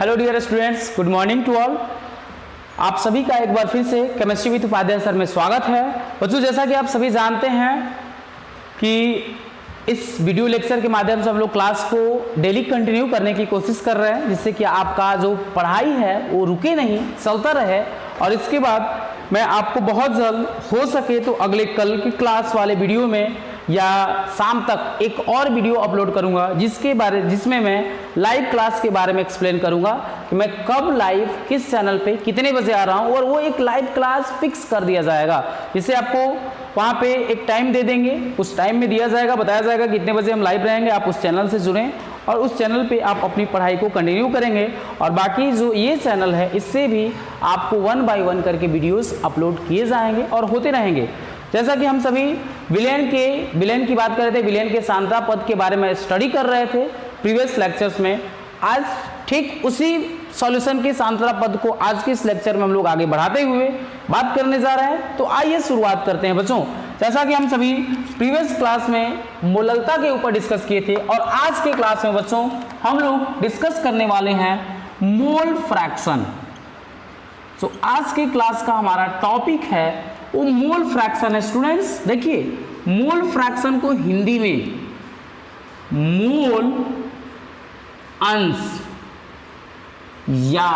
Hello dear students, good morning to all. आप सभी का एक बार फिर से केमिस्ट्री विद उपाध्याय सर में स्वागत है। बच्चों, जैसा कि आप सभी जानते हैं कि इस वीडियो लेक्चर के माध्यम से हम लोग क्लास को डेली कंटिन्यू करने की कोशिश कर रहे हैं, जिससे कि आपका जो पढ़ाई है वो रुके नहीं, चलता रहे। और इसके बाद मैं आपको बहुत जल्द हो सके तो अगले कल की क्लास वाले वीडियो में या शाम तक एक और वीडियो अपलोड करूंगा जिसमें मैं लाइव क्लास के बारे में एक्सप्लेन करूंगा कि मैं कब लाइव किस चैनल पे कितने बजे आ रहा हूं, और वो एक लाइव क्लास फिक्स कर दिया जाएगा, जिससे आपको वहां पे एक टाइम दे देंगे, उस टाइम में दिया जाएगा, बताया जाएगा कि कितने बजे हम लाइव रहेंगे। आप उस चैनल से जुड़ें और उस चैनल पे आप अपनी पढ़ाई को कंटिन्यू करेंगे। और बाकी जो ये चैनल है इससे भी आपको 1 बाय 1 करके वीडियोस अपलोड किए जाएंगे और होते रहेंगे। जैसा कि हम सभी विलेन की बात कर रहे थे, विलेन के सांद्रता पद के बारे में स्टडी कर रहे थे प्रीवियस लेक्चर्स में। आज ठीक उसी सॉल्यूशन के सांद्रता पद को आज के इस लेक्चर में हम लोग आगे बढ़ाते हुए बात करने जा रहे हैं। तो आइए शुरुआत करते हैं बच्चों। जैसा कि हम सभी प्रीवियस क्लास में मोललता के ऊपर डिस्कस किए थे, और आज के क्लास में बच्चों हम लोग डिस्कस करने वाले हैं मोल फ्रैक्शन। तो आज के क्लास का हमारा टॉपिक है वो मोल फ्रैक्शन है। स्टूडेंट्स देखिए, मोल फ्रैक्शन को हिंदी में मोल अंश या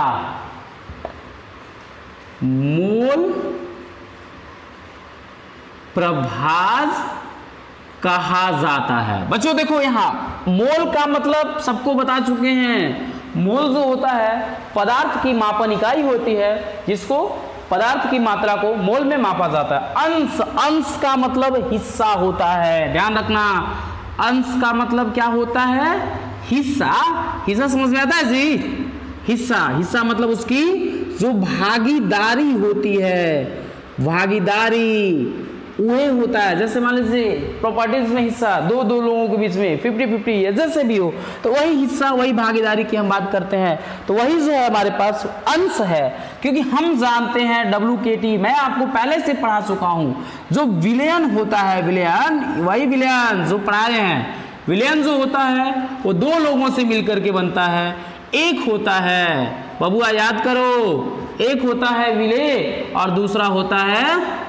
मोल प्रभाज कहा जाता है। बच्चों देखो, यहां मोल का मतलब सबको बता चुके हैं। मोल जो होता है पदार्थ की मापन इकाई होती है, जिसको पदार्थ की मात्रा को मोल में मापा जाता है। अंश का मतलब हिस्सा होता है, ध्यान रखना। अंश का मतलब क्या होता है? हिस्सा समझ में आता है जी? हिस्सा मतलब उसकी जो भागीदारी होती है, भागीदारी वह होता है। जैसे मान लीजिए प्रॉपर्टीज में हिस्सा दो लोगों के बीच में 50-50 या जैसे भी हो, तो वही हिस्सा, वही भागीदारी की हम बात करते हैं। तो वही जो है हमारे पास अंश है, क्योंकि हम जानते हैं WKT, मैं आपको पहले से पढ़ा चुका हूं। जो विलयन होता है, वही विलयन जो पढ़ा रहे हैं, विलयन जो होता है वो दो लोगों से मिलकर के बनता है। एक होता है, बबुआ याद करो, एक होता है विलेय और दूसरा होता है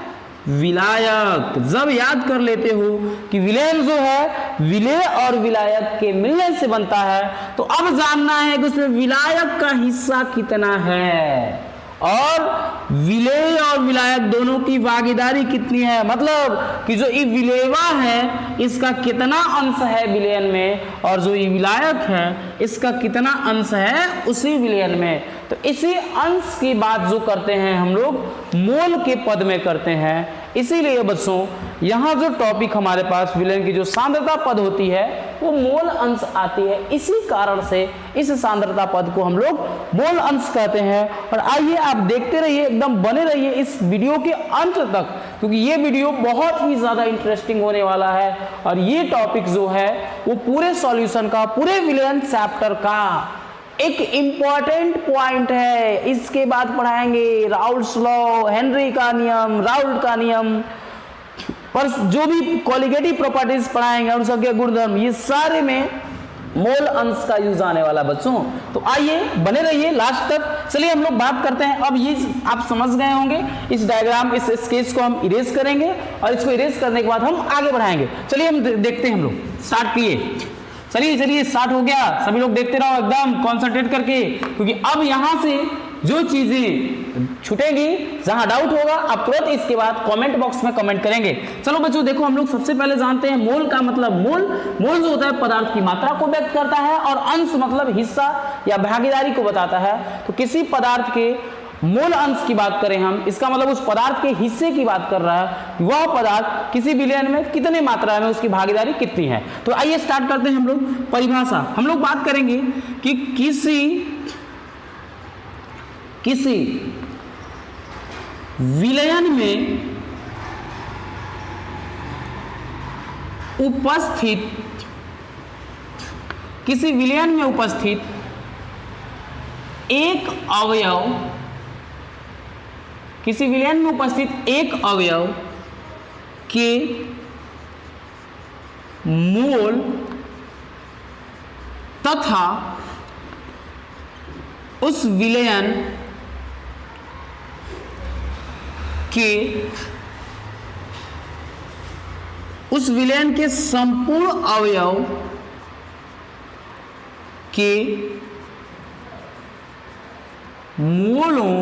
विलायक। जब याद कर लेते हो कि विलयन जो है विलेय और विलायक के मिलने से बनता है, तो अब जानना है कि उसमें विलायक का हिस्सा कितना है और विलेय और विलायक दोनों की भागीदारी कितनी है। मतलब कि जो ये विलेयवा है इसका कितना अंश है विलयन में, और जो ये विलायक है इसका कितना अंश है उसी विलयन में। तो इसी अंश की बात जो करते हैं हम लोग मोल के पद में करते हैं। इसीलिए बच्चों यहाँ जो टॉपिक हमारे पास विलयन की जो सांद्रता पद होती है वो मोल अंश आती है। इसी कारण से इस सांद्रता पद को हम लोग मोल अंश कहते हैं। और आइए आप देखते रहिए, एकदम बने रहिए इस वीडियो के अंत तक, क्योंकि ये वीडियो बहुत ही ज्यादा इंटरेस्टिंग होने वाला है। और ये टॉपिक जो है वो पूरे सॉल्यूशन का, पूरे विलयन चैप्टर का एक इंपॉर्टेंट पॉइंट है। इसके बाद पढ़ाएंगे राउल्ट्स लॉ, हेनरी का नियम, राउल्ट का नियम, पर जो भी कॉलिगेटिव प्रॉपर्टीज पढ़ाएंगे, अणुसंख्यक गुणधर्म, ये सारे में मोल अंश का यूज आने वाला बच्चों। तो आइए बने रहिए लास्ट तक। चलिए हम लोग बात करते हैं। अब ये आप समझ गए होंगे, इस डायग्राम, इस स्केच को हम इरेज करेंगे और इसको इरेज करने के बाद हम आगे बढ़ाएंगे। चलिए हम देखते हैं, हम लोग स्टार्ट किए। चलिए स्टार्ट हो गया। सभी लोग देखते रहो एकदम कॉन्सेंट्रेट करके, क्योंकि अब यहां से जो चीजें छूटेगी, जहां डाउट होगा, आप तुरंत इसके बाद कमेंट बॉक्स में कमेंट करेंगे। चलो बच्चों देखो, हम लोग सबसे पहले जानते हैं मोल का मतलब। मोल जो होता है पदार्थ की मात्रा को व्यक्त करता है, और अंश मतलब हिस्सा या भागीदारी को बताता है। तो किसी पदार्थ के मोल अंश की बात करें हम, इसका मतलब उस पदार्थ के हिस्से की बात कर रहा है, वह पदार्थ किसी विलयन में कितने मात्रा में उसकी भागीदारी कितनी है। तो आइए स्टार्ट करते हैं हम लोग परिभाषा। हम लोग बात करेंगे कि किसी विलयन में उपस्थित एक अवयव के मोल तथा उस विलयन के संपूर्ण अवयव के मोलों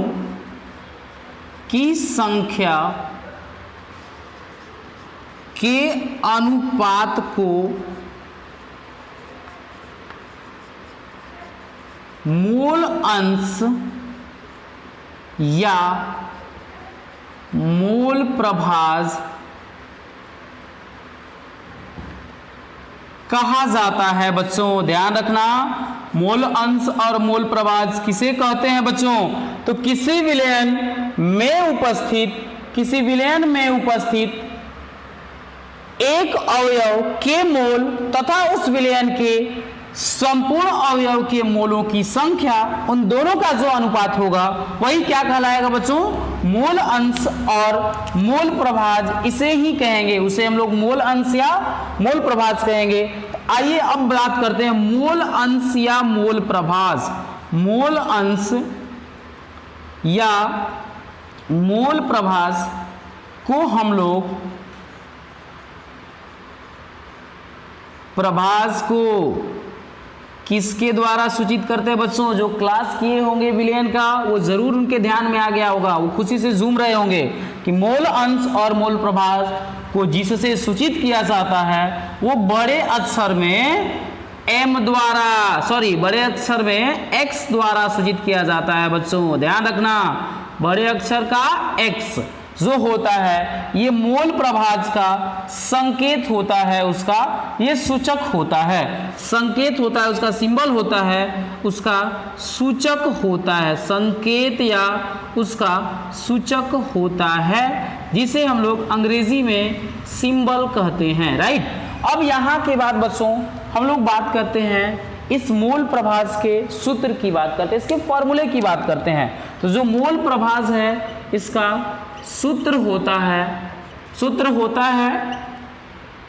की संख्या के अनुपात को मोल अंश या मोल प्रभाज कहा जाता है। बच्चों ध्यान रखना, मोल अंश और मोल प्रभाज किसे कहते हैं बच्चों? तो किसी विलयन में उपस्थित एक अवयव के मोल तथा उस विलयन के संपूर्ण अवयव के मोलों की संख्या, उन दोनों का जो अनुपात होगा वही क्या कहलाएगा बच्चों? मोल अंश और मोल प्रभाज इसे ही कहेंगे, उसे हम लोग मोल अंश या मोल प्रभाज कहेंगे। आइए अब बात करते हैं मोल अंश या मोल प्रभाज। मोल अंश या मोल प्रभाज को हम लोग प्रभाज को किसके द्वारा सूचित करते हैं बच्चों? जो क्लास किए होंगे विलयन का वो जरूर उनके ध्यान में आ गया होगा, वो खुशी से झूम रहे होंगे कि मोल अंश और मोल प्रभाज को जिससे सूचित किया जाता है वो बड़े अक्षर में x द्वारा सूचित किया जाता है। बच्चों ध्यान रखना, बड़े अक्षर का x जो होता है ये मोल प्रभाज का संकेत होता है, उसका ये सूचक होता है, संकेत होता है, उसका सिंबल होता है, उसका सूचक होता है, संकेत या उसका सूचक होता है, जिसे हम लोग अंग्रेजी में सिंबल कहते हैं। राइट। अब यहाँ के बाद बच्चों हम लोग बात करते हैं इस मोल प्रभाज के सूत्र की बात करते हैं, इसके फॉर्मूले की बात करते हैं। तो जो मोल प्रभाज है इसका सूत्र होता है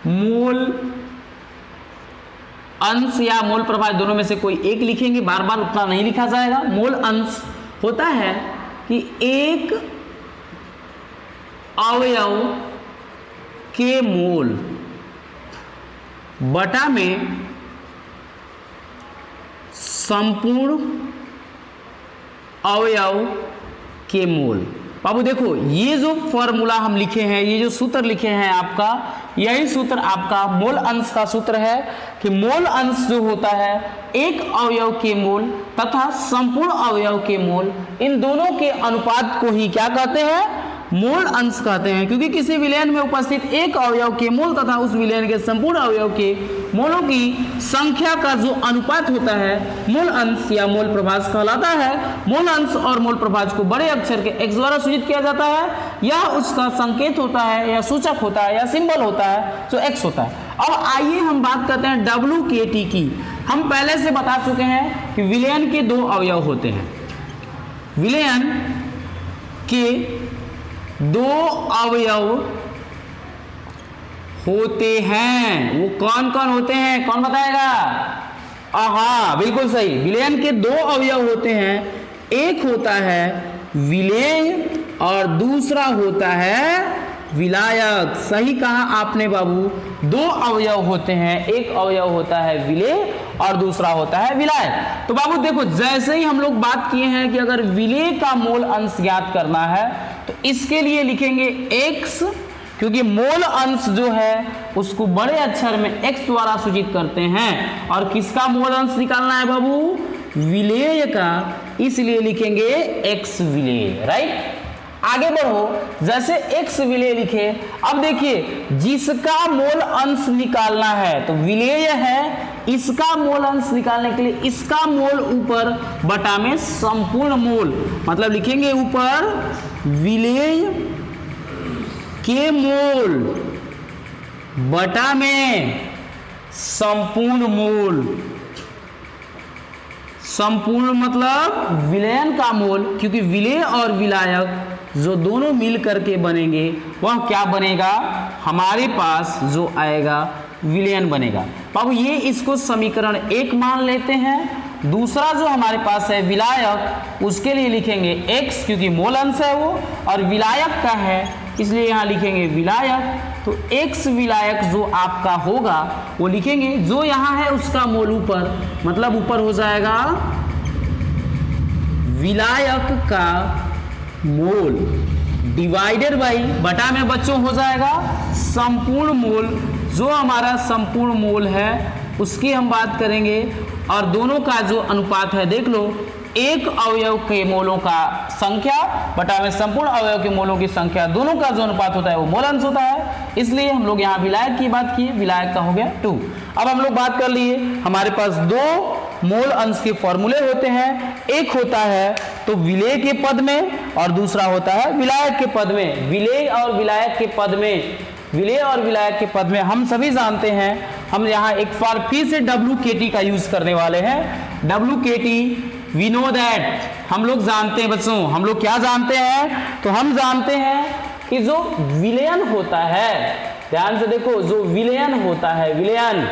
मोल अंश या मोल प्रभाज, दोनों में से कोई एक लिखेंगे, बार बार उतना नहीं लिखा जाएगा। मोल अंश होता है कि एक अवयव के मोल बटा में संपूर्ण अवयव के मोल। बाबू देखो ये जो फॉर्मूला हम लिखे हैं, ये जो सूत्र लिखे हैं आपका, यही सूत्र आपका मोल अंश का सूत्र है कि मोल अंश जो होता है एक अवयव के मोल तथा संपूर्ण अवयव के मोल, इन दोनों के अनुपात को ही क्या कहते हैं? मोल अंश कहते हैं। क्योंकि किसी विलयन में उपस्थित एक अवयव के मोल तथा उस विलयन के संपूर्ण अवयव के मोलों की संख्या का जो अनुपात होता है मोल अंश या मोल प्रभाज कहलाता है। मोल अंश और मोल प्रभाज को बड़े अक्षर के x द्वारा सूचित किया जाता है, या उसका संकेत होता है या सूचक होता है या सिंबल होता है जो x होता है। अब आइए हम बात करते हैं WKT की। हम पहले से बता चुके हैं कि विलयन के दो अवयव होते हैं, विलयन के दो अवयव होते हैं। वो कौन कौन होते हैं, कौन बताएगा? हाँ बिल्कुल सही, विलयन के दो अवयव होते हैं, एक होता है विलेय और दूसरा होता है विलायक। सही कहा आपने बाबू, दो अवयव होते हैं, एक अवयव होता है विलेय और दूसरा होता है विलायक। तो बाबू देखो जैसे ही हम लोग बात किए हैं कि अगर विलेय का मोल अंश ज्ञात करना है तो इसके लिए लिखेंगे x, क्योंकि मोल अंश जो है उसको बड़े अक्षर में x द्वारा सूचित करते हैं। और किसका मोल अंश निकालना है बाबू? विलेय का, इसलिए लिखेंगे x विलेय। राइट। आगे बढ़ो, जैसे x विलेय लिखे, अब देखिए जिसका मोल अंश निकालना है तो विलेय है, इसका मोल अंश निकालने के लिए इसका मोल ऊपर बटा में संपूर्ण मोल, मतलब लिखेंगे ऊपर विलेय के मोल बटा में संपूर्ण मोल। संपूर्ण मतलब विलयन का मोल, क्योंकि विलेय और विलायक जो दोनों मिल करके बनेंगे वह क्या बनेगा? हमारे पास जो आएगा विलयन बनेगा। बाबू ये इसको समीकरण 1 मान लेते हैं दूसरा जो हमारे पास है विलायक, उसके लिए लिखेंगे x, क्योंकि मोल अंश है वो, और विलायक का है इसलिए यहाँ लिखेंगे विलायक। तो x विलायक जो आपका होगा वो लिखेंगे, जो यहाँ है उसका मोल ऊपर, मतलब ऊपर हो जाएगा विलायक का मोल डिवाइडेड बाई, बटा में बच्चों हो जाएगा संपूर्ण मोल। जो हमारा संपूर्ण मोल है उसकी हम बात करेंगे, और दोनों का जो अनुपात है देख लो, एक अवयव के मोलों का संख्या बटा में संपूर्ण अवयव के मोलों की संख्या, दोनों का जो अनुपात होता है वो मोल अंश होता है। इसलिए हम लोग यहाँ विलायक की बात किए, विलायक का हो गया 2। अब हम लोग बात कर लिए, हमारे पास दो मोल अंश के फॉर्मूले होते हैं, एक होता है तो विलेय के पद में और दूसरा होता है विलायक के पद में। विलेय और विलायक के पद में, विलेय और विलायक के पद में हम सभी जानते हैं, हम यहाँ एक बार फिर से WKT का यूज करने वाले हैं। WKT वी नो दैट, हम लोग जानते हैं बच्चों, हम लोग क्या जानते हैं, तो हम जानते हैं कि जो विलयन होता है, ध्यान से देखो, जो विलयन होता है, विलयन,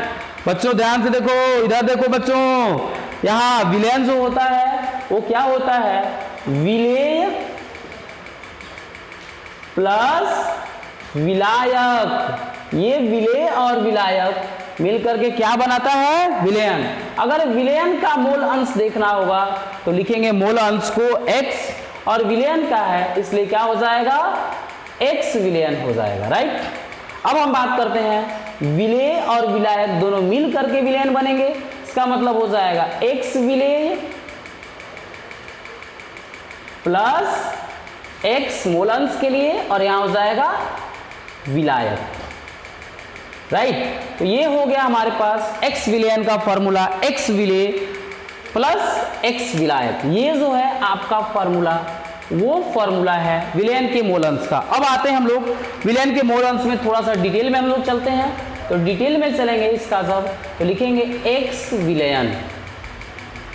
बच्चों ध्यान से देखो, इधर देखो बच्चों, यहाँ विलयन जो होता है वो क्या होता है, विलेय प्लस विलायक। ये विलेय और विलायक मिलकर के क्या बनाता है, विलयन। अगर विलयन का मोल अंश देखना होगा तो लिखेंगे मोल अंश को x, और विलयन का है इसलिए क्या हो जाएगा, x विलयन हो जाएगा, राइट। अब हम बात करते हैं विलेय और विलायक दोनों मिल करके विलयन बनेंगे, इसका मतलब हो जाएगा x विलेय प्लस x मोल अंश के लिए, और यहां हो जाएगा विलायक, राइट। तो ये हो गया हमारे पास x विलयन का फॉर्मूला, x विलेय प्लस x विलायक। ये जो है आपका फॉर्मूला, वो फॉर्मूला है विलयन के मोल अंश का। अब आते हैं हम लोग विलयन के मोल अंश में, थोड़ा सा डिटेल में हम लोग चलते हैं। तो डिटेल में चलेंगे इसका सब, तो लिखेंगे x विलयन,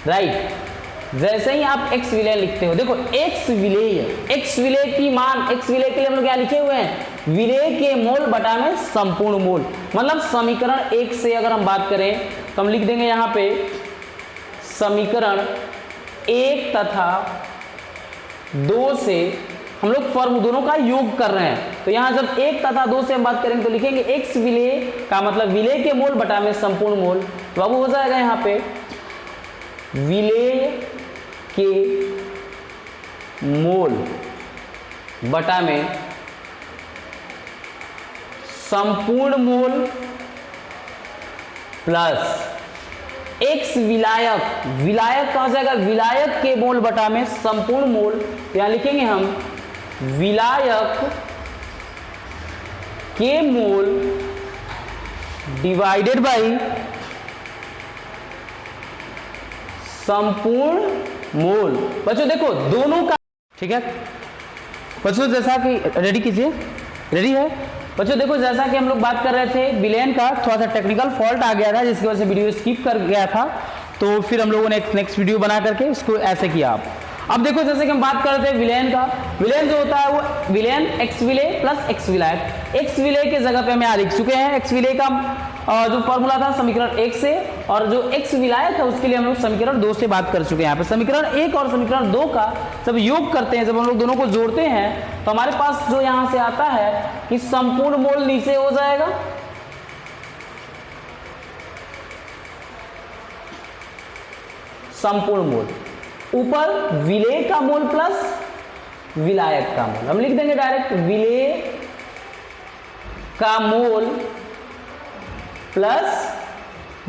राइट। जैसे ही आप x विलयन लिखते हो, देखो x विलेय की मान, x विलेय के लिए हम लोग क्या लिखे हुए हैं, विलेय के मोल बटा में संपूर्ण मोल। मतलब समीकरण 1 से अगर हम बात करें तो हम लिख देंगे यहाँ पे समीकरण 1 तथा 2 से हम लोग फॉर्म दोनों का योग कर रहे हैं। तो यहाँ जब 1 तथा 2 से हम बात करेंगे तो लिखेंगे x विलेय का मतलब विलेय के मोल बटा में संपूर्ण मोल। तो अब हो जाएगा यहाँ पे विलेय के मोल बटा में संपूर्ण मोल प्लस x विलायक, विलायक कहा जाएगा विलायक के मोल बटा में संपूर्ण मोल। यहां लिखेंगे हम विलायक के मोल डिवाइडेड बाई संपूर्ण मोल। बच्चों देखो दोनों का, ठीक है बच्चों, जैसा कि रेडी कीजिए, रेडी है बच्चों। देखो जैसा कि हम लोग बात कर रहे थे विलयन का, थोड़ा सा टेक्निकल फॉल्ट आ गया था जिसकी वजह से वीडियो स्किप कर गया था, तो फिर हम लोगों ने नेक्स्ट वीडियो बना करके इसको ऐसे किया। अब देखो जैसे कि हम बात कर रहे थे विलयन का, विलयन जो होता है वो विलयन x विलेय प्लस x विलायक। x विलेय के जगह पे हम यहाँ लिख चुके हैं, x विलेय का जो फॉर्मूला था समीकरण 1 से, और जो x विलायक है उसके लिए हम लोग समीकरण 2 से बात कर चुके हैं। यहाँ पे समीकरण 1 और समीकरण 2 का जब योग करते हैं, जब हम लोग दोनों को जोड़ते हैं तो हमारे पास जो यहाँ से आता है कि संपूर्ण मोल नीचे हो जाएगा, संपूर्ण मोल, ऊपर विलेय का मोल प्लस विलायक का मोल। हम लिख देंगे डायरेक्ट विलेय का मोल प्लस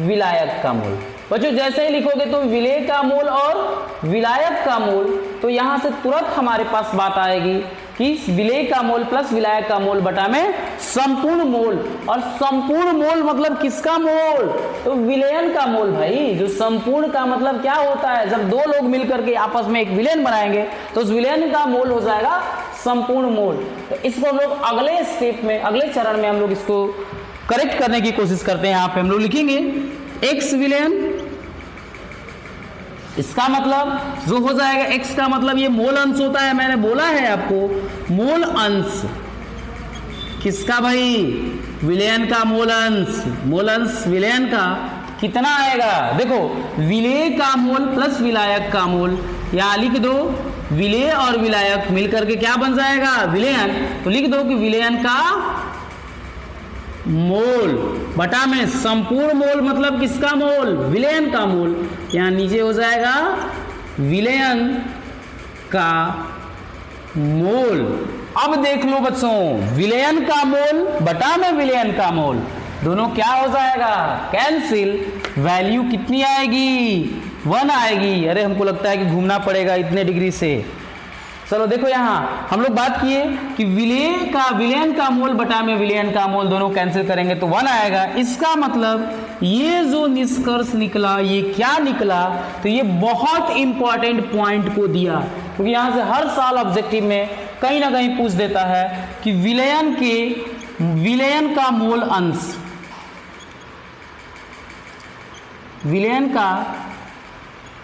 विलायक का मोल। बच्चों जैसे ही लिखोगे तो विलेय का मोल और विलायक का मोल, तो यहां से तुरंत हमारे पास बात आएगी कि विलेय का मोल प्लस विलायक का मोल बटा में संपूर्ण मोल। और संपूर्ण मोल मतलब किसका मोल, तो विलयन का मोल भाई। जो संपूर्ण का मतलब क्या होता है, जब दो लोग मिलकर के आपस में एक विलयन बनाएंगे तो उस विलयन का मोल हो जाएगा संपूर्ण मोल। तो इसको हम लोग अगले स्टेप में, अगले चरण में हम लोग इसको करेक्ट करने की कोशिश करते हैं। यहाँ पे हम लोग लिखेंगे x विलयन, इसका मतलब जो हो जाएगा x का मतलब ये मोल अंश होता है, मैंने बोला है आपको मोल अंश किसका भाई, विलयन का मोल अंश। मोल अंश विलयन का कितना आएगा? देखो विलेय का मोल प्लस विलायक का मोल, यहां लिख दो विलेय और विलायक मिलकर के क्या बन जाएगा? विलयन। तो लिख दो कि विलयन का मोल बटा में संपूर्ण मोल, मतलब किसका मोल? विलयन का मोल। यहां नीचे हो जाएगा विलयन का मोल। अब देख लो बच्चों, विलयन का मोल बटा में विलयन का मोल, दोनों क्या हो जाएगा? कैंसिल। वैल्यू कितनी आएगी? 1 आएगी। अरे हमको लगता है कि घूमना पड़ेगा इतने डिग्री से। चलो देखो यहां हम लोग बात किए कि विलयन का मोल बटा में विलयन का मोल, दोनों कैंसिल करेंगे तो 1 आएगा। इसका मतलब ये जो निष्कर्ष निकला, ये क्या निकला? तो ये बहुत इंपॉर्टेंट पॉइंट को दिया, क्योंकि यहां से हर साल ऑब्जेक्टिव में कहीं ना कहीं पूछ देता है कि विलयन का मोल अंश, विलयन का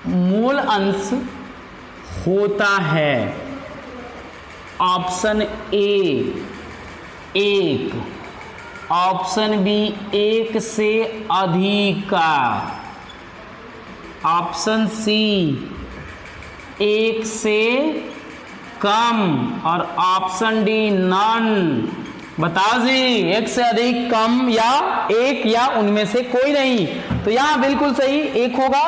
मोल अंश होता है ऑप्शन ए 1, ऑप्शन बी 1 से अधिक का, ऑप्शन सी 1 से कम और ऑप्शन डी नन। बताओ जी, 1 से अधिक, कम या 1 या उनमें से कोई नहीं। तो यहां बिल्कुल सही 1 होगा,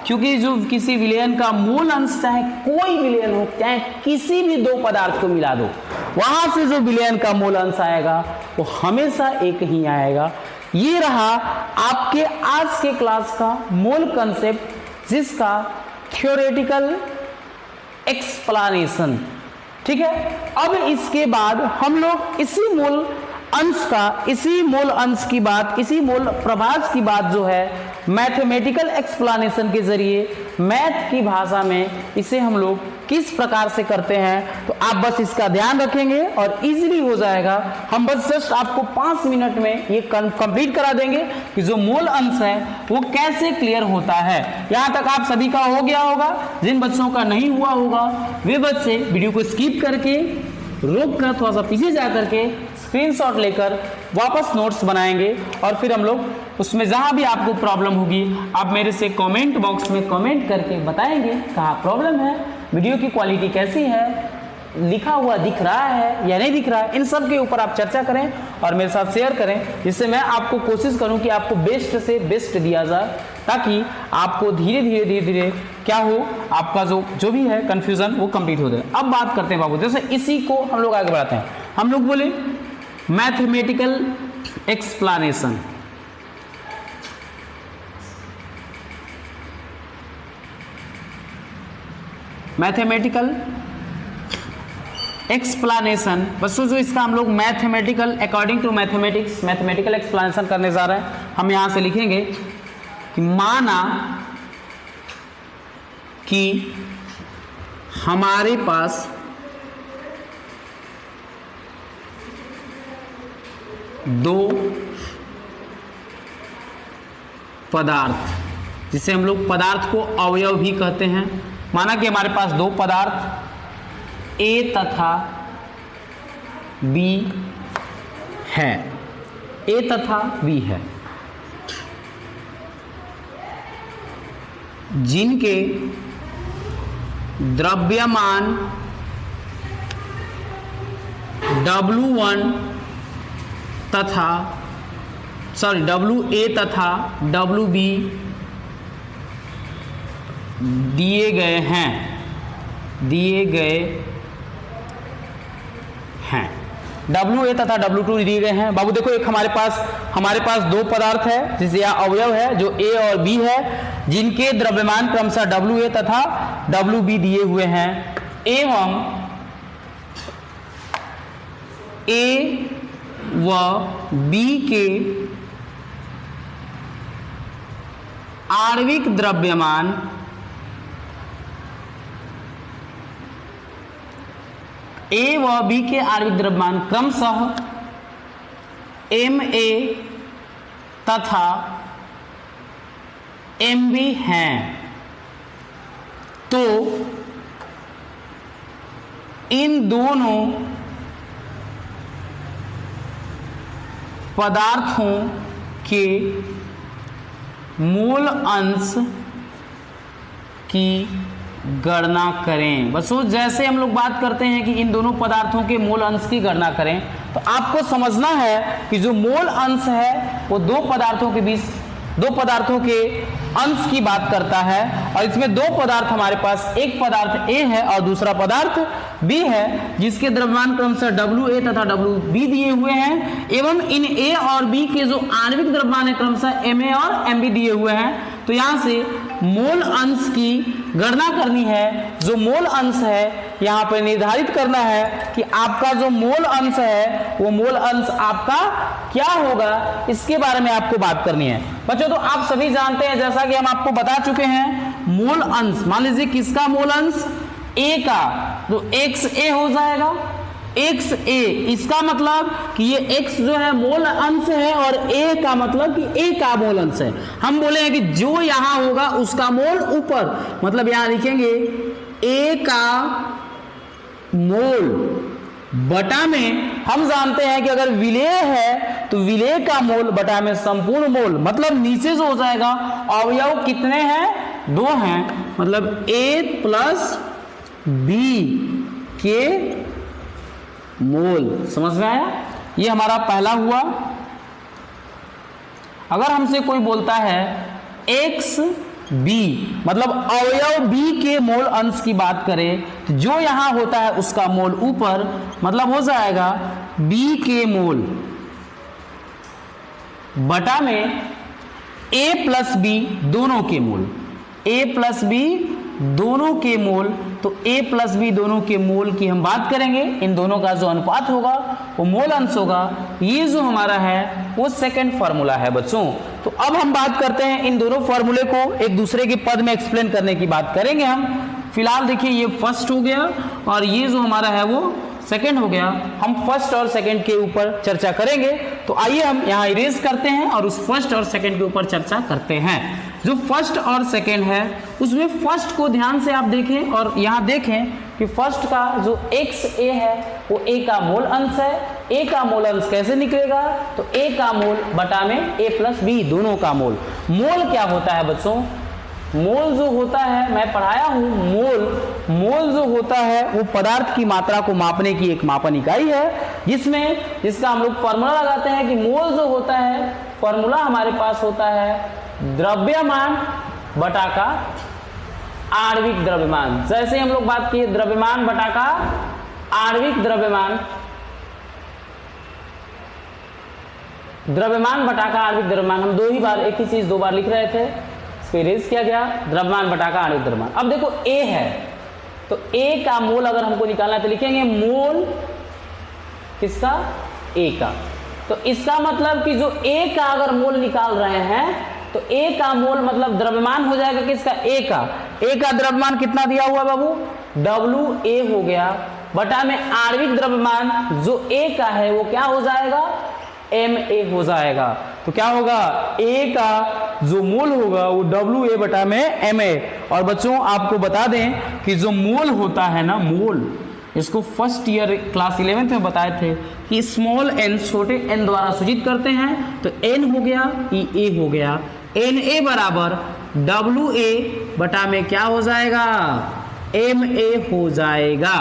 क्योंकि जो किसी विलयन का मूल अंश चाहे कोई विलयन हो, चाहे किसी भी 2 पदार्थ को मिला दो, वहां से जो विलयन का मूल अंश आएगा वो हमेशा 1 ही आएगा। ये रहा आपके आज के क्लास का मूल कंसेप्ट, जिसका थ्योरेटिकल एक्सप्लेनेशन। ठीक है, अब इसके बाद हम लोग इसी मूल अंश की बात, इसी मूल प्रभास की बात जो है मैथमेटिकल एक्सप्लेनेशन के जरिए, मैथ की भाषा में इसे हम लोग किस प्रकार से करते हैं, तो आप बस इसका ध्यान रखेंगे और इजीली हो जाएगा। हम बस जस्ट आपको 5 मिनट में ये कंप्लीट करा देंगे कि जो मूल अंश है वो कैसे क्लियर होता है। यहां तक आप सभी का हो गया होगा। जिन बच्चों का नहीं हुआ होगा वे बच्चे वीडियो को स्किप करके, रोक कर, थोड़ा सा पीछे जा करके स्क्रीनशॉट लेकर वापस नोट्स बनाएंगे, और फिर हम लोग उसमें जहां भी आपको प्रॉब्लम होगी आप मेरे से कमेंट बॉक्स में कमेंट करके बताएंगे कहाँ प्रॉब्लम है, वीडियो की क्वालिटी कैसी है, लिखा हुआ दिख रहा है या नहीं दिख रहा है, इन सब के ऊपर आप चर्चा करें और मेरे साथ शेयर करें, जिससे मैं आपको कोशिश करूं कि आपको बेस्ट से बेस्ट दिया जाए, ताकि आपको धीरे धीरे क्या हो, आपका जो भी है कंफ्यूजन वो कंप्लीट हो जाए। अब बात करते हैं बाबू, जैसे इसी को हम लोग आगे बढ़ाते हैं। हम लोग बोले मैथमेटिकल एक्सप्लेनेशन। मैथमेटिकल एक्सप्लेनेशन बच्चों, जो इसका हम लोग mathematical according to mathematics mathematical explanation करने जा रहे हैं। हम यहां से लिखेंगे कि माना कि हमारे पास दो पदार्थ, जिसे हम लोग पदार्थ को अवयव भी कहते हैं, माना कि हमारे पास 2 पदार्थ A तथा B है, A तथा B है, जिनके द्रव्यमान W1 तथा WA तथा WB दिए गए हैं। WA तथा W2 दिए गए हैं। बाबू देखो, एक हमारे पास 2 पदार्थ है, जिसे यहाँ अवयव है जो A और B है, जिनके द्रव्यमान क्रमशः WA तथा WB दिए हुए हैं, एवं A व B के आणविक द्रव्यमान A व B के आणविक द्रव्यमान क्रमशः Ma तथा Mb हैं, तो इन दोनों पदार्थों के मूल अंश की गणना करें। बच्चों जैसे हम लोग बात करते हैं कि इन दोनों पदार्थों के मोल अंश की गणना करें, तो आपको समझना है कि जो मोल अंश है वो दो पदार्थों के अंश की बात करता है, और इसमें दो पदार्थ हमारे पास, एक पदार्थ A है और दूसरा पदार्थ B है, जिसके द्रव्यमान क्रमशः WA तथा WB दिए हुए हैं, एवं इन A और B के जो आणविक द्रव्यमान है क्रमशः MA और MB दिए हुए हैं। तो यहाँ से मोल अंश की गणना करनी है। जो मोल अंश है यहाँ पर निर्धारित करना है कि आपका जो मोल अंश है वो मोल अंश आपका क्या होगा, इसके बारे में आपको बात करनी है। बच्चों तो आप सभी जानते हैं, जैसा कि हम आपको बता चुके हैं, मोल अंश मान लीजिए किसका मोल अंश, A का, तो XA हो जाएगा। XA इसका मतलब कि ये X जो है मोल अंश है और A का मतलब कि A का मोल अंश है। हम बोले हैं कि जो यहां होगा उसका मोल ऊपर, मतलब यहां लिखेंगे A का मोल बटा में, हम जानते हैं कि अगर विलेय है तो विलेय का मोल बटा में संपूर्ण मोल, मतलब नीचे जो हो जाएगा अवयव कितने हैं, दो हैं, मतलब A प्लस B के मोल। समझ में आया? ये हमारा पहला हुआ। अगर हमसे कोई बोलता है XB मतलब अवयव B के मोल अंश की बात करें, तो जो यहां होता है उसका मोल ऊपर, मतलब हो जाएगा B के मोल बटा में A प्लस B दोनों के मोल, A प्लस B दोनों के मोल। तो A प्लस B दोनों के मोल की हम बात करेंगे, इन दोनों का जो अनुपात होगा वो मोल अंश होगा। ये जो हमारा है वो सेकंड फार्मूला है बच्चों। तो अब हम बात करते हैं इन दोनों फार्मूले को एक दूसरे के पद में एक्सप्लेन करने की बात करेंगे हम। फिलहाल देखिए ये फर्स्ट हो गया और ये जो हमारा है वो सेकंड हो गया। हम फर्स्ट और सेकंड के ऊपर चर्चा करेंगे, तो आइए हम यहाँ इरेज करते हैं और उस फर्स्ट और सेकंड के ऊपर चर्चा करते हैं। जो फर्स्ट और सेकंड है उसमें फर्स्ट को ध्यान से आप देखें और यहाँ देखें कि फर्स्ट का जो XA है वो A का मोल अंश है। A का मोल अंश कैसे निकलेगा, तो A का मोल बटा में A प्लस B दोनों का मोल। मोल क्या होता है बच्चों, मोल जो होता है मैं पढ़ाया हूं, मोल जो होता है वो पदार्थ की मात्रा को मापने की एक मापन इकाई है, जिसका हम लोग फॉर्मूला लगाते हैं कि मोल जो होता है, फॉर्मूला हमारे पास होता है द्रव्यमान बटा का आणविक द्रव्यमान। जैसे हम लोग बात किए द्रव्यमान बटा का आणविक द्रव्यमान, द्रव्यमान बटा का आणविक द्रव्यमान, हम दो ही बार एक ही चीज दो बार लिख रहे थे, इरेज किया गया, द्रव्यमान बटा का आणविक द्रव्यमान। अब देखो A है तो A का मोल अगर हमको निकालना है तो लिखेंगे मोल किसका, A का। तो इसका मतलब कि जो A का अगर मोल निकाल रहे हैं तो A का मोल मतलब द्रव्यमान हो जाएगा किसका, A का। A का द्रव्यमान कितना दिया हुआ बाबू, WA हो गया, बटा में आणविक द्रव्यमान जो A का है वो क्या हो जाएगा, MA हो जाएगा। तो क्या होगा, A का जो मोल होगा वो WA बटा में MA। और बच्चों आपको बता दें कि जो मोल होता है ना, मोल, इसको फर्स्ट ईयर क्लास 11th में बताए थे कि स्मॉल n छोटे n द्वारा सूचित करते हैं। तो n हो गया, A हो गया, Na बराबर WA बटा में क्या हो जाएगा, MA हो जाएगा।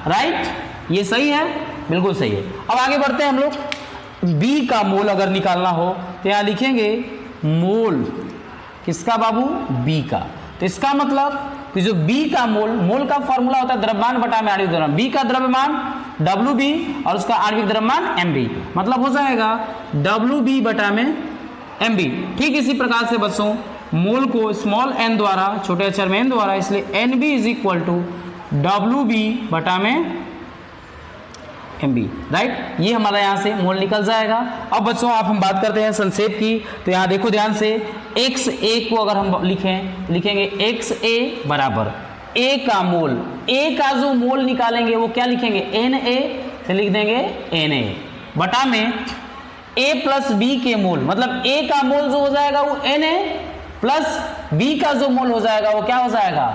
राइट, ये सही है, बिल्कुल सही है। अब आगे बढ़ते हैं हम लोग। B का मोल अगर निकालना हो तो यहाँ लिखेंगे मोल किसका बाबू, B का। तो इसका मतलब कि जो B का मोल का फॉर्मूला होता है द्रव्यमान बटा में आणविक द्रव्यमान। B का द्रव्यमान WB और उसका आणविक द्रव्यमान MB, मतलब हो जाएगा WB बटा में MB। ठीक इसी प्रकार से बच्चों मोल को स्मॉल n द्वारा, छोटे अक्षर में n द्वारा, इसलिए NB is equal to WB बटा में MB। राइट, ये हमारा यहाँ से मोल निकल जाएगा। अब बच्चों आप हम बात करते हैं संक्षेप की, तो यहाँ देखो ध्यान से, XA को अगर हम लिखेंगे XA बराबर A का मोल, A का जो मोल निकालेंगे वो क्या लिखेंगे, Na से लिख देंगे Na बटा में A प्लस B के मोल, मतलब A का मोल जो हो जाएगा वो Na प्लस B का जो मोल हो जाएगा वो क्या हो जाएगा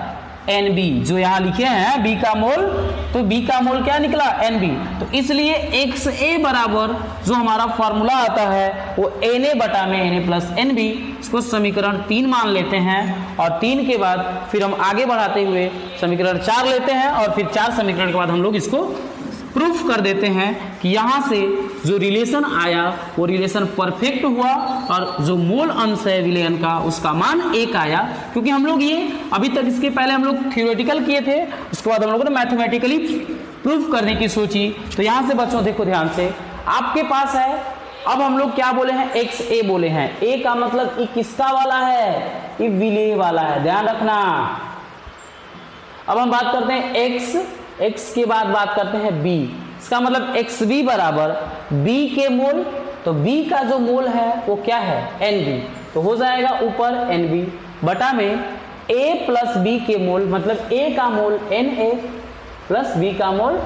NB, जो यहाँ लिखे हैं B का मोल, तो B का मोल क्या निकला NB। तो इसलिए XA बराबर जो हमारा फॉर्मूला आता है वो Na बटा में Na प्लस NB, इसको समीकरण 3 मान लेते हैं और 3 के बाद फिर हम आगे बढ़ाते हुए समीकरण 4 लेते हैं और फिर 4 समीकरण के बाद हम लोग इसको प्रूफ कर देते हैं कि यहाँ से जो रिलेशन आया वो रिलेशन परफेक्ट हुआ और जो मोल अंश है विलयन का उसका मान 1 आया। क्योंकि हम लोग ये अभी तक इसके पहले हम लोग थ्योरेटिकल किए थे, उसके बाद हम लोगों ने मैथमेटिकली प्रूफ करने की सोची। तो यहाँ से बच्चों देखो ध्यान से, आपके पास है, अब हम लोग क्या बोले हैं, XA बोले हैं। A का मतलब ये किसका वाला है, ये विलेय वाला है, ध्यान रखना। अब हम बात करते हैं X के बाद बात करते हैं B, इसका मतलब XB बराबर B के मोल, तो B का जो मोल है वो क्या है NB, तो हो जाएगा ऊपर NB बटा में A प्लस B के मोल, मतलब A का मोल Na प्लस B का मोल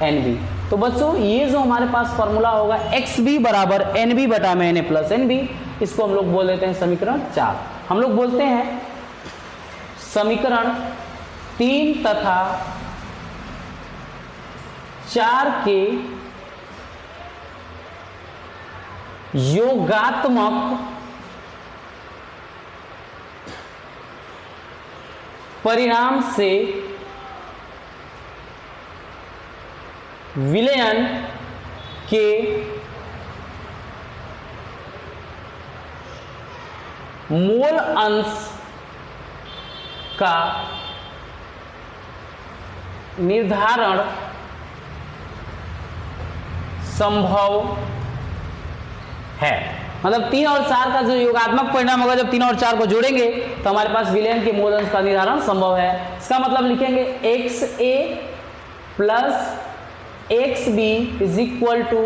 NB। तो बच्चों ये जो हमारे पास फॉर्मूला होगा XB बराबर NB बटा में Na प्लस NB, इसको हम लोग बोल देते हैं समीकरण 4। हम लोग बोलते हैं समीकरण 3 तथा 4 के योगात्मक परिणाम से विलयन के मोल अंश का निर्धारण संभव है। मतलब 3 और 4 का जो योगात्मक परिणाम होगा, जब 3 और 4 को जोड़ेंगे तो हमारे पास विलयन के मोल अंश का निर्धारण संभव है। इसका मतलब लिखेंगे XA plus XB is equal to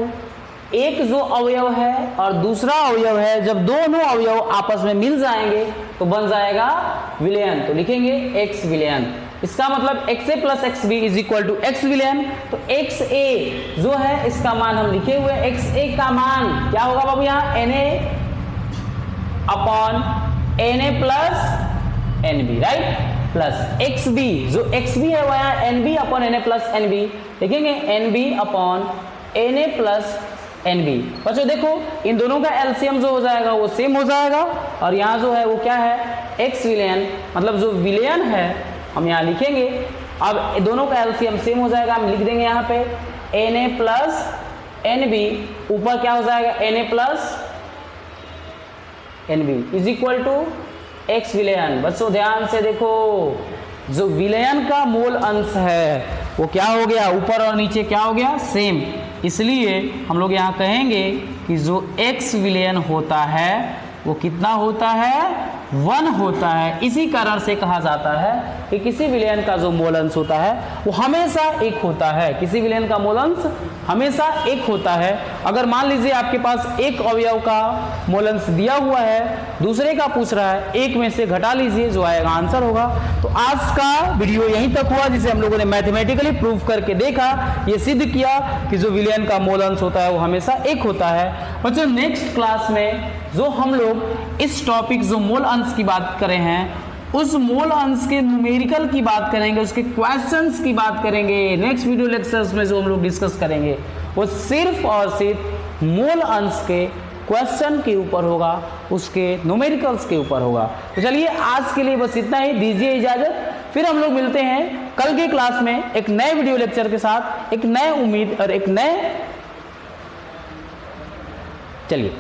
एक जो अवयव है और दूसरा अवयव है, जब दोनों अवयव आपस में मिल जाएंगे तो बन जाएगा विलयन, तो लिखेंगे X विलयन। इसका मतलब XA plus XB is equal to X विलयन। तो XA जो है इसका मान हम लिखे हुए, XA का मान क्या होगा बाबू, यहाँ Na upon Na plus NB, right, plus XB, जो XB है वो यहाँ NB upon Na plus NB, लिखेंगे NB upon Na plus NB। बच्चों देखो इन दोनों का एलसीएम जो हो जाएगा वो सेम हो जाएगा और यहाँ जो है वो क्या है X विलयन, मतलब जो विलयन है हम यहाँ लिखेंगे। अब दोनों का एलसीएम सेम हो जाएगा, हम लिख देंगे यहाँ पे Na प्लस NB, ऊपर क्या हो जाएगा Na plus NB is equal to X विलयन। बच्चों ध्यान से देखो, जो विलयन का मोल अंश है वो क्या हो गया, ऊपर और नीचे क्या हो गया, सेम। इसलिए हम लोग यहाँ कहेंगे कि जो X विलयन होता है वो कितना होता है, 1 होता है। इसी कारण से कहा जाता है कि किसी विलयन का जो मोल अंश होता है वो हमेशा 1 होता है, किसी विलयन का मोल अंश हमेशा 1 होता है। अगर मान लीजिए आपके पास एक अवयव का मोल अंश दिया हुआ है, दूसरे का पूछ रहा है, 1 में से घटा लीजिए, जो आएगा आंसर होगा। तो आज का वीडियो यहीं तक हुआ, जिसे हम लोगों ने मैथमेटिकली प्रूफ करके देखा, ये सिद्ध किया कि जो विलयन का मोल अंश होता है वो हमेशा 1 होता है। बच्चों नेक्स्ट क्लास में जो हम लोग इस टॉपिक जो मोल अंश की बात करें हैं, उस मोल अंश के न्यूमेरिकल की बात करेंगे, उसके क्वेश्चंस की बात करेंगे। नेक्स्ट वीडियो लेक्चर्स में जो हम लोग डिस्कस करेंगे वो सिर्फ और सिर्फ मोल अंश के क्वेश्चन के ऊपर होगा, उसके न्यूमेरिकल्स के ऊपर होगा। तो चलिए आज के लिए बस इतना ही, दीजिए इजाजत। फिर हम लोग मिलते हैं कल के क्लास में एक नए वीडियो लेक्चर के साथ, एक नए उम्मीद और एक नए, चलिए।